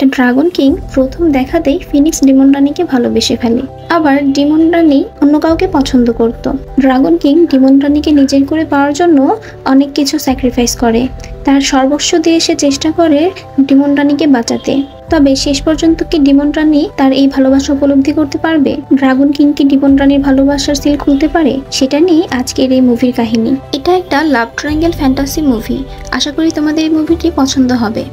একটা dragon king প্রথম দেখাতেই ফিনিক্স ডিমন রানীকে ভালোবেসে ফেলে। আবার ডিমন রানী অন্য কাউকে পছন্দ করত। ড্রাগন কিং ডিমন রানীকে নিজের করে পাওয়ার জন্য অনেক কিছু স্যাক্রিফাইস করে। তার সর্বস্ব দিয়ে সে চেষ্টা করে ডিমন রানীকে বাঁচাতে। তবে শেষ পর্যন্ত কি ডিমন রানী তার এই ভালোবাসা উপলব্ধি করতে পারবে? ড্রাগন কিং কি ডিমন রানীর ভালোবাসার সিল খুলতে পারে? সেটা নিয়ে আজকের এই মুভির কাহিনী। এটা একটা লাভ ট্রায়াঙ্গেল ফ্যান্টাসি মুভি। আশা করি তোমাদের এই মুভিটি পছন্দ হবে।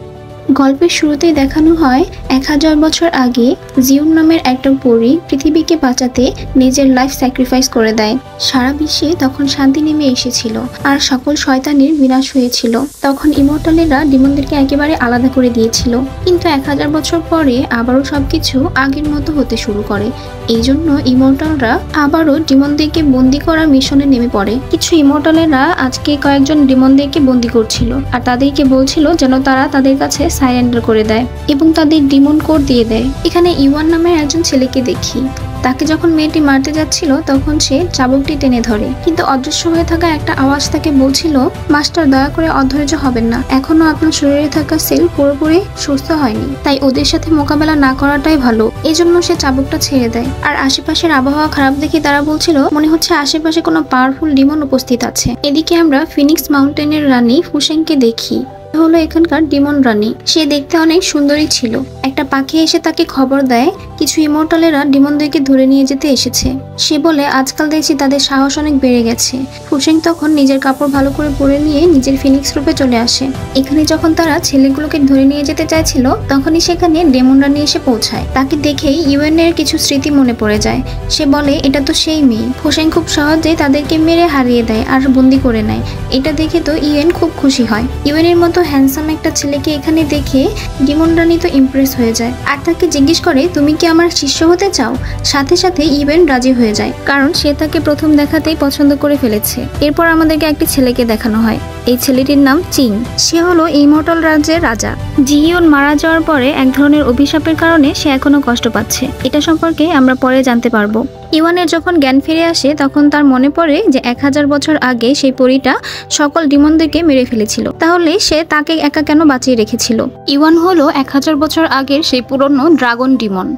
গল্পের শুরুতেই দেখানো হয় 1000 বছর আগে জিউন নামের একটা পরী পৃথিবীকে বাঁচাতে নিজের লাইফ স্যাক্রিফাইস করে দেয়। সারা বিশ্বে তখন শান্তি নেমে এসেছিল আর সকল শয়তানির বিনাশ হয়েছিল। তখন ইমর্টালেরা ডিমনদেরকে একেবারে আলাদা করে দিয়েছিল। কিন্তু 1000 বছর পরে আবারও সবকিছু আগের মতো হতে শুরু করে। এই জন্য ইমর্টালরা আবারও ডিমনদেরকে বন্দি করার মিশনে নেমে পড়ে। কিছু ইমর্টালেরা আজকে কয়েকজন ডিমনদেরকে বন্দি করছিল আর তাদেরকে বলছিল যেন তারা তাদের কাছে সারেন্ডার করে দেয় এবং তাদের ডিমন কোড দিয়ে দেয়। এখানে ইওয়ান নামের একজন ছেলেকে দেখি। তাকে যখন মেয়েটি মারতে যাচ্ছিল তখন সে চাবুকটি টেনে ধরে, কিন্তু অদৃশ্য হয়ে থাকা একটা আওয়াজ তাকে বলছিল, মাস্টার দয়া করে অধৈর্য হবেন না, এখনো আপনার শরীরে থাকা সেল পুরোপুরি সুস্থ হয়নি, তাই ওদের সাথে মোকাবেলা না করাটাই ভালো। এজন্য সে চাবুকটা ছেড়ে দেয়। আর আশেপাশের আবহাওয়া খারাপ দেখে তারা বলছিল মনে হচ্ছে আশেপাশে কোনো পাওয়ারফুল ডিমন উপস্থিত আছে। এদিকে আমরা ফিনিক্স মাউন্টেনের রানী ফুশেংকে দেখি। হলো এখানকার ডিমন রানী। সে দেখতে অনেক সুন্দরী ছিল। একটা পাখি এসে তাকে খবর দেয় কিছু ইমর্টালেরা ডিমনদেরকে ধরে নিয়ে যেতে এসেছে। সে বলে আজকাল দেখছি তাদের সাহস অনেক বেড়ে গেছে। ফুশেং তখন নিজের কাপড় ভালো করে পরে নিয়ে নিজের ফিনিক্স রূপে চলে আসে। এখানে যখন তারা ছেলেগুলোকে ধরে নিয়ে যেতে চাইছিল তখনই সেখানে ডেমন রানী এসে পৌঁছায়। তাকে দেখেই ইউএনের কিছু স্মৃতি মনে পড়ে যায়। সে বলে এটা তো সেই মেয়ে। ফুশেং খুব সহজে তাদেরকে মেরে হারিয়ে দেয় আর বন্দি করে নেয়। এটা দেখে তো ইউএন খুব খুশি হয়। ইউএনের মতো হ্যান্ডসাম একটা ছেলেকে এখানে দেখে ডিমন রানী তো ইমপ্রেস হয়ে যায় আর তাকে জিজ্ঞেস করে তুমি কি আমার শিষ্য হতে চাও? সাথে সাথে ইভেন রাজি হয়ে যায়, কারণ সে তাকে প্রথম দেখাতেই পছন্দ করে ফেলেছে। এরপর আমাদেরকে একটি ছেলেকে দেখানো হয়। এই ছেলেটির নাম চিং। সে হলো ইমর্টাল রাজ্যের রাজা। জিহিউন মারা যাওয়ার পরে এক ধরনের অভিশাপের কারণে সে এখনো কষ্ট পাচ্ছে। এটা সম্পর্কে আমরা পরে জানতে পারবো। ইওয়ানের যখন জ্ঞান ফিরে আসে তখন তার মনে পড়ে যে 1000 বছর আগে সেই পরীটা সকল ডিমনদেরকে মেরে ফেলেছিল। তাহলে সে তাকে একা কেন বাঁচিয়ে রেখেছিল? ইওয়ান হলো 1000 বছর আগের সেই পুরনো ড্রাগন ডিমন।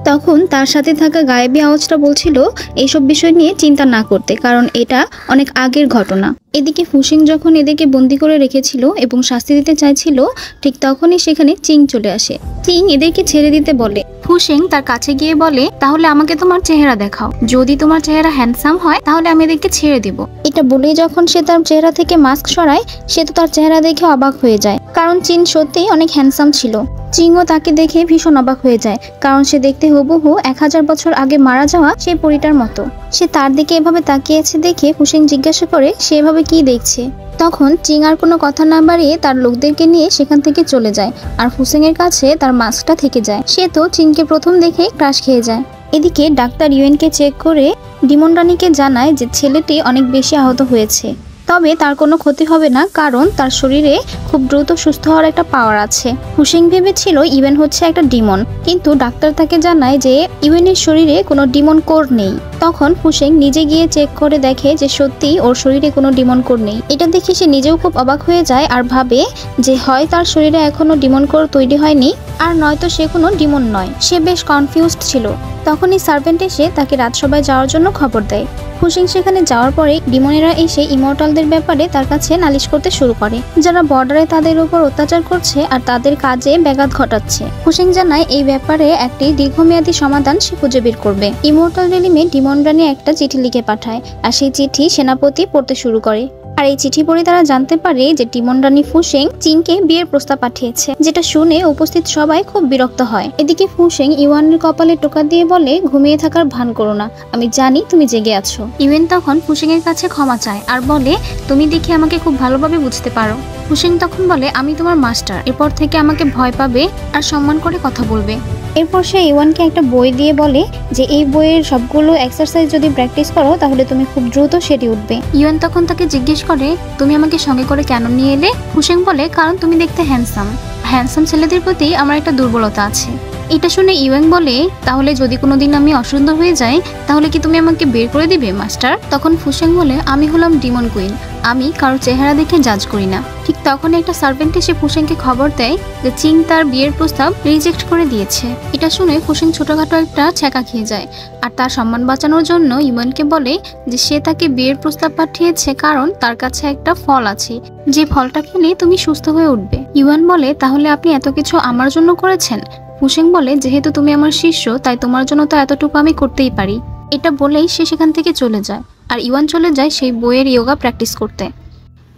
তখন তার সাথে থাকা গায়েবী আওয়াজটা বলছিল এইসব বিষয় নিয়ে চিন্তা না করতে, কারণ এটা অনেক আগের ঘটনা। এদিকে ফুশিং যখন এদেরকে বন্দি করে রেখেছিল এবং শাস্তি দিতে চাইছিল, ঠিক তখনই সেখানে চিং চলে আসে। চিং এদেরকে ছেড়ে দিতে বলে। ফুশিং তার কাছে গিয়ে বলে তাহলে আমাকে তোমার চেহারা দেখাও, যদি তোমার চেহারা হ্যান্ডসাম হয় তাহলে আমি এদেরকে ছেড়ে দিব। এটা বলেই যখন সে তার চেহারা থেকে মাস্ক সরায় সে তো তার চেহারা দেখে অবাক হয়ে যায়, কারণ চিং সত্যিই অনেক হ্যান্ডসাম ছিল। চিংও তাকে দেখে ভীষণ অবাক হয়ে যায়, কারণ সে দেখতে হুবহু 1000 বছর আগে মারা যাওয়া সেই পরীটার মতো। সে তার দিকে এভাবে তাকিয়েছে দেখে ফুশিং জিজ্ঞাসা করে সে এভাবে কি দেখছে। তখন চিং আর কোনো কথা না বাড়িয়ে তার লোকদেরকে নিয়ে সেখান থেকে চলে যায় আর ফুশিং এর কাছে তার মাস্কটা থেকে যায়। সে তো চিংকে প্রথম দেখে ক্রাশ খেয়ে যায়। এদিকে ডাক্তার ইউএনকে চেক করে ডিমন রানীকে জানায় যে ছেলেটি অনেক বেশি আহত হয়েছে, তবে তার কোনো ক্ষতি হবে না, কারণ তার শরীরে খুব দ্রুত সুস্থ হওয়ার একটা পাওয়ার আছে। ফুশিং ভেবেছিল ইভেন হচ্ছে একটা ডিমন, কিন্তু ডাক্তার তাকে জানায় যে ইভেনের শরীরে কোনো ডিমন কোর নেই। তখন ফুশিং নিজে গিয়ে চেক করে দেখে যে সত্যি ওর শরীরে কোনো ডিমন কোর নেই। এটা দেখে সে নিজেও খুব অবাক হয়ে যায় আর ভাবে যে হয় তার শরীরে এখনো ডিমন কোর তৈরি হয়নি, আর নয়তো সে কোনো ডিমন নয়। সে বেশ কনফিউজড ছিল। তখনই সার্ভেন্ট এসে তাকে রাজসভায় যাওয়ার জন্য খবর দেয়। ফুশিং সেখানে যাওয়ার পরে ডিমনেরা এসে ইমর্টালদের ব্যাপারে তার কাছে নালিশ করতে শুরু করে, যারা বর্ডারে তাদের উপর অত্যাচার করছে আর তাদের কাজে ব্যাঘাত ঘটাচ্ছে। ফুশিং জানায় এই ব্যাপারে একটি দীর্ঘমেয়াদী সমাধান সে খুঁজে বের করবে। ইমর্টাল রেলিমে ডিমন রানী একটা চিঠি লিখে পাঠায় আর সেই চিঠি সেনাপতি পড়তে শুরু করে। আর এই চিঠি পড়ে তারা জানতে পারে যে ডিমন রানী ফুশিং চিংকে বিয়ের প্রস্তাব পাঠিয়েছে, যেটা শুনে উপস্থিত সবাই খুব বিরক্ত হয়। এদিকে ফুশিং ইওয়ানের কপালে টোকা দিয়ে বলে ঘুমিয়ে থাকার ভান করো না, আমি জানি তুমি জেগে আছো। ইওয়ান তখন ফুশিং এর কাছে ক্ষমা চায় আর বলে তুমি দেখি আমাকে খুব ভালোভাবে বুঝতে পারো। ফুশিং তখন বলে আমি তোমার মাস্টার, এরপর থেকে আমাকে ভয় পাবে আর সম্মান করে কথা বলবে। এরপর সে ইওয়ানকে একটা বই দিয়ে বলে যে এই বইয়ের সবগুলো এক্সারসাইজ যদি প্র্যাকটিস করো তাহলে তুমি খুব দ্রুত সেটি উঠবে। ইওয়ান তখন তাকে জিজ্ঞেস করে তুমি আমাকে সঙ্গে করে কেন নিয়ে এলে? ফুশিং বলে কারণ তুমি দেখতে হ্যান্ডসাম ছেলেদের প্রতি আমার একটা দুর্বলতা আছে। এটা শুনে ইউয়াং বলে, তাহলে যদি কোনোদিন আমি অসুস্থ হয়ে যাই তাহলে কি তুমি আমাকে বের করে দিবে মাস্টার? তখন ফুসেং বলে, আমি হলাম ডিমন কুইন, আমি কারো চেহারা দেখে জাজ করি না। ঠিক তখন একটা সার্ভেন্ট এসে ফুসেংকে খবর দেয় যে চিং তার বিয়ের প্রস্তাব রিজেক্ট করে দিয়েছে। এটা শুনে ফুসেং ছোটখাটো একটা ছ্যাঁকা খেয়ে যায় আর তার সম্মান বাঁচানোর জন্য ইউয়ানকে বলে যে সে তাকে বিয়ের প্রস্তাব পাঠিয়েছে কারণ তার কাছে একটা ফল আছে, যে ফলটা খেলে তুমি সুস্থ হয়ে উঠবে। ইউয়ান বলে, তাহলে আপনি এত কিছু আমার জন্য করেছেন? ফুসেং বলে, যেহেতু তুমি আমার শিষ্য তাই তোমার জন্য তো এতটুকু আমি করতেই পারি। এটা বলেই সে সেখান থেকে চলে যায় আর ইউয়ান চলে যায় সেই বইয়ের ইয়োগা প্র্যাকটিস করতে।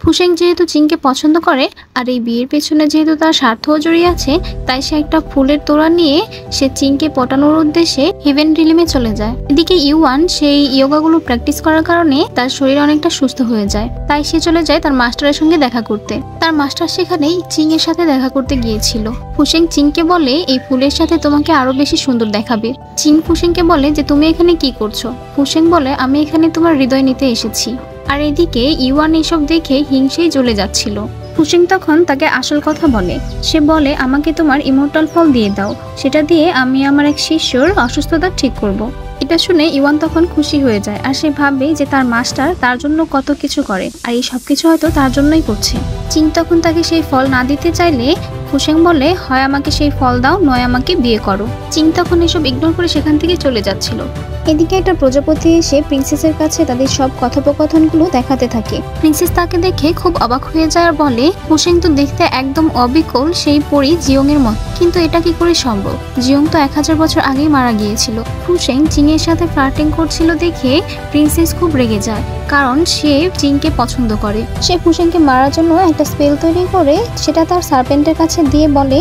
ফুসেং যেহেতু চিংকে পছন্দ করে আর এই বিয়ের পেছনে যেহেতু তার স্বার্থও জড়িয়ে আছে, তাই সে একটা ফুলের তোড়া নিয়ে সে চিংকে পটানোর উদ্দেশ্যে হেভেন রিলিমে চলে যায়। এদিকে ইউয়ান সেই ইয়োগাগুলো প্র্যাকটিস করার কারণে তার শরীর অনেকটা সুস্থ হয়ে যায়, তাই সে চলে যায় তার মাস্টারের সঙ্গে দেখা করতে। তার মাস্টার সেখানেই চিং এর সাথে দেখা করতে গিয়েছিল। ফুসেং চিংকে বলে, এই ফুলের সাথে তোমাকে আরো বেশি সুন্দর দেখাবে। চিং ফুসেংকে বলে যে তুমি এখানে কি করছো? ফুসেং বলে, আমি এখানে তোমার হৃদয় নিতে এসেছি। আর এদিকে ইউয়ান এসব দেখে হিংসেই জ্বলে যাচ্ছিল। ফুসেং তখন তাকে আসল কথা বলে, সে বলে, আমাকে তোমার ইমর্টাল ফল দিয়ে দাও, সেটা দিয়ে আমি আমার এক শিষ্যর অসুস্থতা ঠিক করব। এটা শুনে ইউয়ান তখন খুশি হয়ে যায় আর সে ভাবে যে তার মাস্টার তার জন্য কত কিছু করে আর এই সব কিছু হয়তো তার জন্যই করছে। চিং তখন তাকে সেই ফল না দিতে চাইলে ফুসেং বলে, হয় আমাকে সেই ফল দাও নয় আমাকে বিয়ে করো। চিং তখন এসব ইগনোর করে সেখান থেকে চলে যাচ্ছিল। এদিকে একটা প্রজাপতি এসে প্রিন্সেসের কাছে তাদের সব কথোপকথনগুলো দেখাতে থাকে। প্রিন্সেস তাকে দেখে খুব অবাক হয়ে যায় আর বলে, ফুসেং তো দেখতে একদম অবিকল সেই পরী জিয়ং এর মত, কিন্তু এটা কি করে সম্ভব? জিয়ং তো 1000 বছর আগেই মারা গিয়েছিল। ফুসেং চিং এর সাথে ফ্লার্টিং করছিল দেখে প্রিন্সেস খুব রেগে যায়, কারণ সে চিংকে পছন্দ করে। সে ফুসেংকে মারার জন্য একটা স্পেল তৈরি করে সেটা তার সার্পেন্টের কাছে দিয়ে বলে,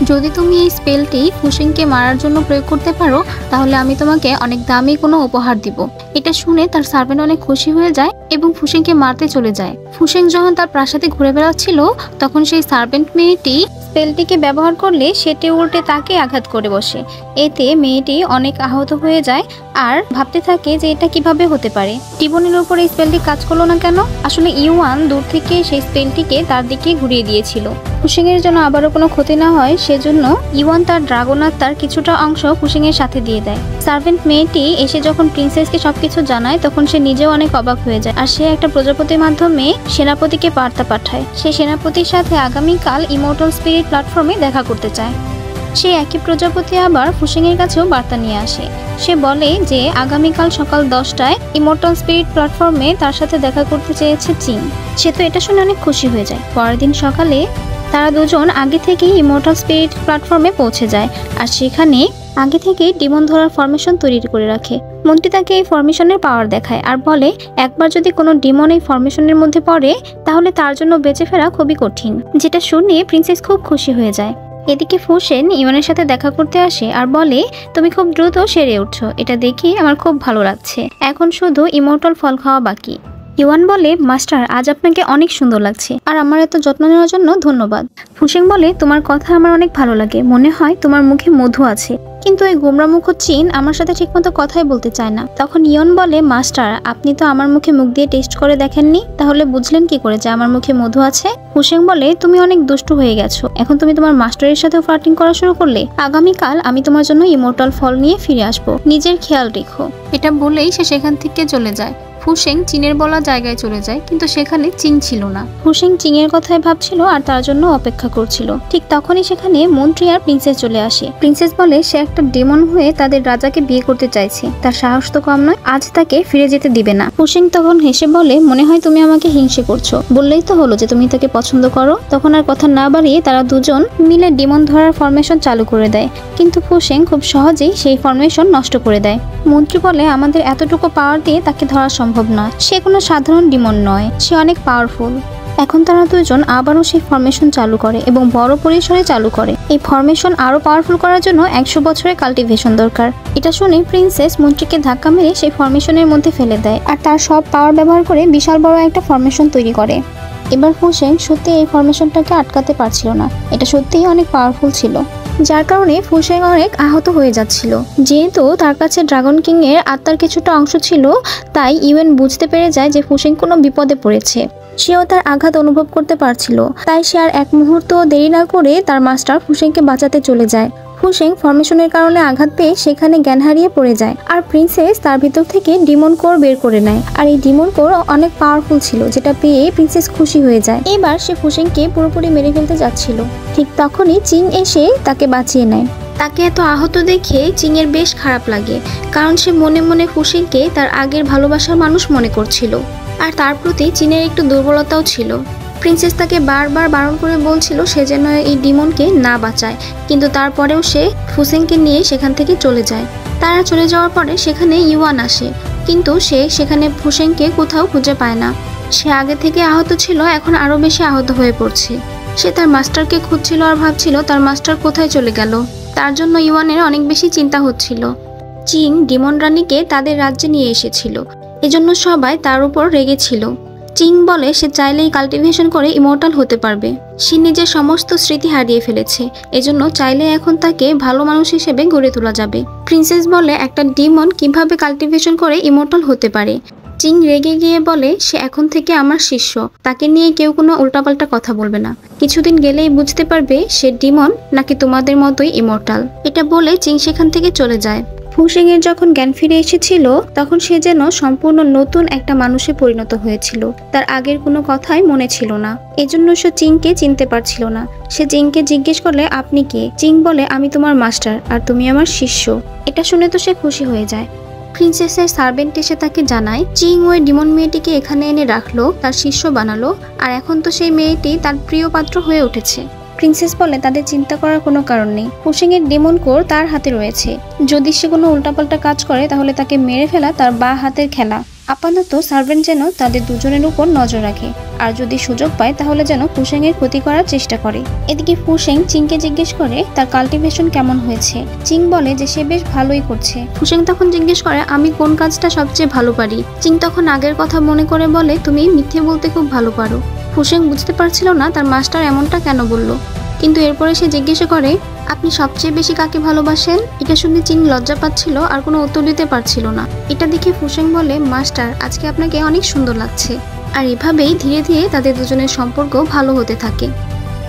যদি তুমি এই স্পেলটি ফুসেংকে মারার জন্য প্রয়োগ করতে পারো তাহলে আমি তোমাকে অনেক দামি কোনো উপহার দিব। এটা শুনে তার সার্ভেন্ট অনেক খুশি হয়ে যায় এবং ফুসেংকে মারতে চলে যায়। ফুসেং যখন তার প্রাসাদে ঘুরে বেড়াচ্ছিল তখন সেই সার্ভেন্ট মেয়েটি স্পেলটিকে ব্যবহার করলে সেটি উল্টে তাকে আঘাত করে বসে। এতে মেয়েটি অনেক আহত হয়ে যায় আর ভাবতে থাকে যে এটা কিভাবে হতে পারে, টিবনের উপর এই স্পেলটি কাজ করলো না কেন? আসলে ইউয়ান দূর থেকে সেই স্পেলটিকে তার দিকে ঘুরিয়ে দিয়েছিল। ফুসেং এর জন্য আবারও কোনো ক্ষতি না হয় সেজন্য ইউয়ান তার ড্রাগন আত্মার কিছুটা অংশ ফুসেং এর সাথে দিয়ে দেয়। সার্ভেন্ট মেয়েটি এসে যখন প্রিন্সেসকে সবকিছু জানায় তখন সে নিজেও অনেক অবাক হয়ে যায় আর সে একটা প্রজাপতির মাধ্যমে সেনাপতিকে বার্তা পাঠায়। সে সেনাপতির সাথে আগামীকাল ইমর্টাল স্পিরিট প্ল্যাটফর্মে দেখা করতে চায়। সেই একই প্রজাপতি আবার ফুসেং এর কাছেও বার্তা নিয়ে আসে। সে বলে যে আগামীকাল সকাল 10টায় ইমর্টাল স্পিরিট প্ল্যাটফর্মে তার সাথে দেখা করতে চেয়েছে চিং। সে তো এটা শুনে অনেক খুশি হয়ে যায়। পরের দিন সকালে তারা দুজন আগে থেকেই ইমর্টাল স্পিরিট প্ল্যাটফর্মে পৌঁছে যায় আর সেখানে আগে থেকেই ডিমন ধরার ফরমেশন তৈরি করে রাখে। মন্ত্রী তাকে এই ফরমেশনের পাওয়ার দেখায় আর বলে, একবার যদি কোনো ডিমন এই ফরমেশনের মধ্যে পড়ে তাহলে তার জন্য বেঁচে ফেরা খুবই কঠিন। যেটা শুনে প্রিন্সেস খুব খুশি হয়ে যায়। এদিকে ফুসেন ইউয়ানের সাথে দেখা করতে আসে আর বলে, তুমি খুব দ্রুত সেরে উঠছো, এটা দেখে আমার খুব ভালো লাগছে, এখন শুধু ইমর্টাল ফল খাওয়া বাকি। ইউয়ান বলে, মাস্টার আজ আপনাকে অনেক সুন্দর লাগছে আর আমার এত যত্ন নেওয়ার জন্য ধন্যবাদ। ফুসেং বলে, তোমার কথা আমার অনেক ভালো লাগে, মনে হয় তোমার মুখে মধু আছে, কিন্তু এই গোমরামুখ চিন আমার সাথে ঠিকমতো কথাই বলতে চায় না। তখন ইয়ন বলে, মাস্টার আপনি তো আমার মুখে মুখ দিয়ে টেস্ট করে দেখেননি, তাহলে বুঝলেন কি করে যে আমার মুখে মধু আছে? ফুসেং বলে, তুমি অনেক দুষ্টু হয়ে গেছো, এখন তুমি তোমার মাস্টারের সাথে ফ্লার্টিং করা শুরু করলে। আগামীকাল আমি তোমার জন্য ইমর্টাল ফল নিয়ে ফিরে আসবো, নিজের খেয়াল রেখো। এটা বলেই সে সেখান থেকে চলে যায়। ফুসেং চিনের বলা জায়গায় চলে যায়, কিন্তু সেখানে চিং ছিল না। ফুসেং চিং এর কথাই ভাবছিল আর তার জন্য অপেক্ষা করছিল। ঠিক তখনই সেখানে মন্ত্রী আর প্রিন্সেস চলে আসে। প্রিন্সেস বলে সে একটা ডেমন হয়ে তাদের রাজাকে বিয়ে করতে চাইছে, তার সাহস তো কম নয়, আজ তাকে ফিরে যেতে দিবে না। ফুসেং তখন হেসে বলে, মনে হয় তুমি আমাকে হিংসে করছো, বললেই তো হলো যে তুমি তাকে পছন্দ করো। তখন আর কথা না বাড়িয়ে তারা দুজন মিলে ডিমন ধরার ফরমেশন চালু করে দেয়, কিন্তু ফুসেং খুব সহজেই সেই ফরমেশন নষ্ট করে দেয়। মন্ত্রী বলে, আমাদের এতটুকু পাওয়ার দিয়ে তাকে ধরা সম্ভব নয়, সে কোনো সাধারণ ডিমন নয়, সে অনেক পাওয়ারফুল। এখন তারা দুজন আবারও সেই ফরমেশন চালু করে এবং বড় পরিসরে চালু করে। এই ফরমেশন আরো পাওয়ারফুল করার জন্য 100 বছরের কাল্টিভেশন দরকার। এটা শুনে প্রিন্সেস মন্ত্রীকে ধাক্কা মেরে সেই ফরমেশনের মধ্যে ফেলে দেয় আর তার সব পাওয়ার ব্যবহার করে বিশাল বড় একটা ফরমেশন তৈরি করে। এবার ফুসেং সত্যি এই ফরমেশনটাকে আটকাতে পারছিল না, এটা সত্যিই অনেক পাওয়ারফুল ছিল, যার কারণে ফুসেং অনেক আহত হয়ে যাচ্ছিল। যেহেতু তার কাছে ড্রাগন কিং এর আত্মার কিছুটা অংশ ছিল, তাই ইউয়েন বুঝতে পেরে যায় যে ফুসেং কোনো বিপদে পড়েছে। সেও তার আঘাত অনুভব করতে পারছিল, তাই সে আর এক মুহূর্ত দেরি না করে তার মাস্টার ফুসেংকে বাঁচাতে চলে যায়। ফুশেং ফরমেশনের কারণে আঘাত পেয়ে সেখানে জ্ঞান হারিয়ে পড়ে যায়, আর প্রিন্সেস তার ভিতর থেকে ডিমন কোর বের করে নেয়। আর এই ডিমন কোর অনেক পাওয়ারফুল ছিল, যেটা পেয়ে প্রিন্সেস খুশি হয়ে যায়। এবার সে ফুশেংকে পুরোপুরি মেরে ফেলতে যাচ্ছিল, ঠিক তখনই চিং এসে তাকে বাঁচিয়ে নেয়। তাকে এত আহত দেখে চিং এর বেশ খারাপ লাগে, কারণ সে মনে মনে ফুশেংকে তার আগের ভালোবাসার মানুষ মনে করছিল, আর তার প্রতি চিনের একটু দুর্বলতাও ছিল। প্রিন্সেস তাকে বারবার বারণ করে বলছিল সে যেন এই ডিমনকে না বাঁচায়, কিন্তু তারপরেও সে ফুশেংকে নিয়ে সেখান থেকে চলে যায়। তারা চলে যাওয়ার পরে সেখানে ইউয়ান আসে, কিন্তু সে সেখানে ফুশেংকে কোথাও খুঁজে পায় না। সে আগে থেকে আহত ছিল, এখন আরো বেশি আহত হয়ে পড়ছে। সে তার মাস্টারকে খুঁজছিল আর ভাবছিল তার মাস্টার কোথায় চলে গেল। তার জন্য ইউয়ানের অনেক বেশি চিন্তা হচ্ছিল। চিং ডিমন রানীকে তাদের রাজ্যে নিয়ে এসেছিল, এজন্য সবাই তার উপর রেগেছিল। চিং বলে সে চাইলেই কাল্টিভেশন করে ইমর্টাল হতে পারবে। সে নিজের সমস্ত স্মৃতি হারিয়ে ফেলেছে, এজন্য চাইলে এখন তাকে ভালো মানুষ হিসেবে গড়ে তোলা যাবে। প্রিন্সেস বলে একটা ডিমন কিভাবে কাল্টিভেশন করে ইমর্টাল হতে পারে। চিং রেগে গিয়ে বলে সে এখন থেকে আমার শিষ্য, তাকে নিয়ে কেউ কোনো উল্টাপাল্টা কথা বলবে না। কিছুদিন গেলেই বুঝতে পারবে সে ডিমন নাকি তোমাদের মতোই ইমর্টাল। এটা বলে চিং সেখান থেকে চলে যায়। ফুশেং এর যখন জ্ঞান ফিরে এসেছিল তখন সে যেন সম্পূর্ণ নতুন একটা মানুষে পরিণত হয়েছিল। তার আগের কোনো কথাই মনে ছিল না, এজন্য সে চিংকে চিনতে পারছিল না। সে চিংকে জিজ্ঞেস করলে আপনি কে? চিং বলে আমি তোমার মাস্টার আর তুমি আমার শিষ্য। এটা শুনে তো সে খুশি হয়ে যায়। প্রিন্সেসের সার্ভেন্ট এসে তাকে জানায় চিং ওই ডিমন মেয়েটিকে এখানে এনে রাখলো, তার শিষ্য বানালো, আর এখন তো সেই মেয়েটি তার প্রিয় পাত্র হয়ে উঠেছে। প্রিন্সেস বলে তাদের চিন্তা করার কোনো কারণ নেই, ফুশেং এর ডিমন কোর তার হাতে রয়েছে। যদি সে কোনো উল্টাপাল্টা কাজ করে তাহলে তাকে মেরে ফেলা তার বা হাতের খেলা। আপাতত সার্ভেন্ট যেন তাদের দুজনের উপর নজর রাখে, আর যদি সুযোগ পায় তাহলে যেন ফুশেং এর ক্ষতি করার চেষ্টা করে। এদিকে ফুশেং চিংকে জিজ্ঞেস করে তার কাল্টিভেশন কেমন হয়েছে। চিং বলে যে সে বেশ ভালোই করছে। ফুশেং তখন জিজ্ঞেস করে আমি কোন কাজটা সবচেয়ে ভালো পারি। চিং তখন আগের কথা মনে করে বলে তুমি মিথ্যে বলতে খুব ভালো পারো। ফুশেং বুঝতে পারছিল না তার মাস্টার এমনটা কেন বলল, কিন্তু এরপরে সে জিজ্ঞাসা করে আপনি সবচেয়ে বেশি কাকে ভালোবাসেন। এটা শুনে চিং লজ্জা পাচ্ছিল আর কোনো উত্তর দিতে পারছিল না। এটা দেখে ফুশেং বলে মাস্টার আজকে আপনাকে অনেক সুন্দর লাগছে। আর এভাবেই ধীরে ধীরে তাদের দুজনের সম্পর্ক ভালো হতে থাকে।